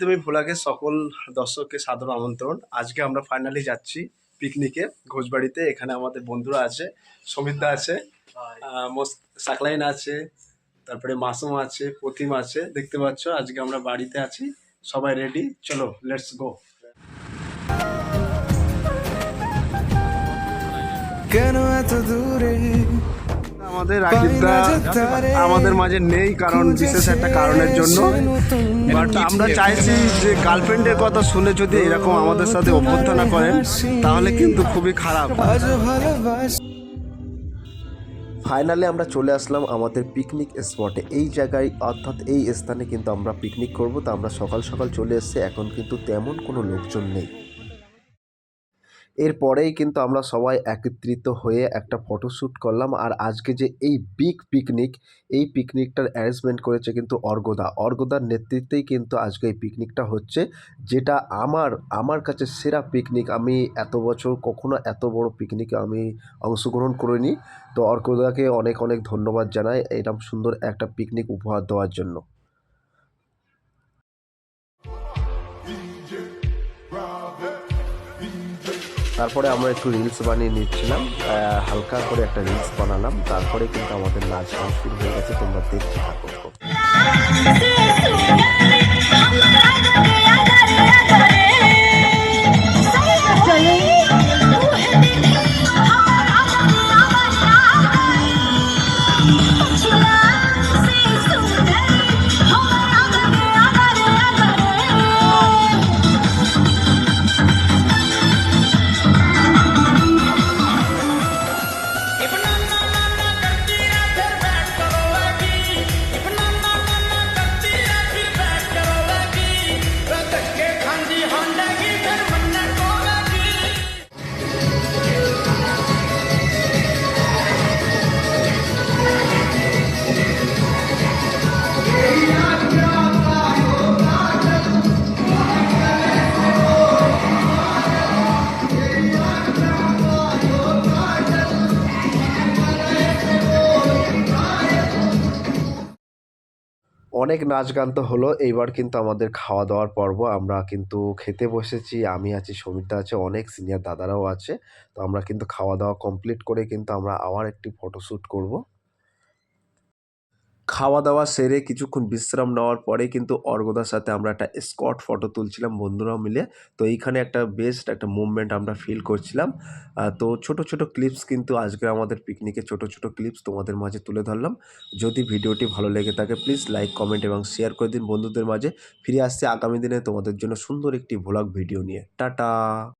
তুমি ভোলাকে সকল দর্শককে সাদর আমন্ত্রণ। আজকে আমরা ফাইনালি যাচ্ছি পিকনিকে ঘোষবাড়িতে। এখানে আমাদের বন্ধুরা আছে, সমিতদা আছে, সাকলাইন আছে, তারপরে মাসুম আছে, প্রতিমা আছে। দেখতে পাচ্ছ আজকে আমরা বাড়িতে আছি, সবাই রেডি, চলো লেটস গো। কেন এত দূরে আমাদের রাকিবদা আমাদের মাঝে নেই, কারণ বিশেষ একটা কারণের জন্য। বাট আমরা চাইছি যে গার্লফ্রেন্ডের কথা শুনে যদি এরকম আমাদের সাথে অভ্যর্থনা করেন তাহলে কিন্তু খুবই খারাপ। ফাইনালি আমরা চলে আসলাম আমাদের পিকনিক স্পটে। এই জায়গায় অর্থাৎ এই স্থানে কিন্তু আমরা পিকনিক করব। তো আমরা সকাল সকাল চলে এসেছি, এখন কিন্তু তেমন কোনো লোকজন নেই। এরপরেই কিন্তু আমরা সবাই একত্রিত হয়ে একটা ফটোশ্যুট করলাম। আর আজকে যে এই বিগ পিকনিক, এই পিকনিকটার অ্যারেঞ্জমেন্ট করেছে কিন্তু অর্গদার নেতৃত্বেই কিন্তু আজকে এই পিকনিকটা হচ্ছে, যেটা আমার কাছে সেরা পিকনিক। আমি এত বছর কখনো এত বড় পিকনিকে আমি অংশগ্রহণ করিনি। তো অর্গদাকে অনেক অনেক ধন্যবাদ জানাই এরকম সুন্দর একটা পিকনিক উপহার দেওয়ার জন্য। তারপরে আমরা একটু রিলস বানিয়ে নিচ্ছিলাম, হালকা করে একটা রিলস বানালাম। তারপরে কিন্তু আমাদের নাচ গান শুরু হয়ে গেছে, তোমরা দেখতে থাকো। অনেক নাচ গান তো হলো, এইবার কিন্তু আমাদের খাওয়া দাওয়ার পর্ব। আমরা কিন্তু খেতে বসেছি, আমি আছি, সমিতা আছে, অনেক সিনিয়র দাদারাও আছে। তো আমরা কিন্তু খাওয়া দাওয়া কমপ্লিট করে কিন্তু আমরা আবার একটি ফটোশ্যুট করব। খাওয়া দাওয়া সেরে কিছুক্ষণ বিশ্রাম নেওয়ার পরে কিন্তু অর্গদার সাথে আমরা একটা স্কট ফটো তুলছিলাম বন্ধুরাও মিলে। তো এইখানে একটা বেস্ট একটা মুভমেন্ট আমরা ফিল করছিলাম। তো ছোট ছোট ক্লিপস কিন্তু আজকে আমাদের পিকনিকে ছোট ছোট ক্লিপস তোমাদের মাঝে তুলে ধরলাম। যদি ভিডিওটি ভালো লেগে থাকে প্লিজ লাইক, কমেন্ট এবং শেয়ার করে দিন বন্ধুদের মাঝে। ফিরে আসছে আগামী দিনে তোমাদের জন্য সুন্দর একটি ভ্লগ ভিডিও নিয়ে। টাটা।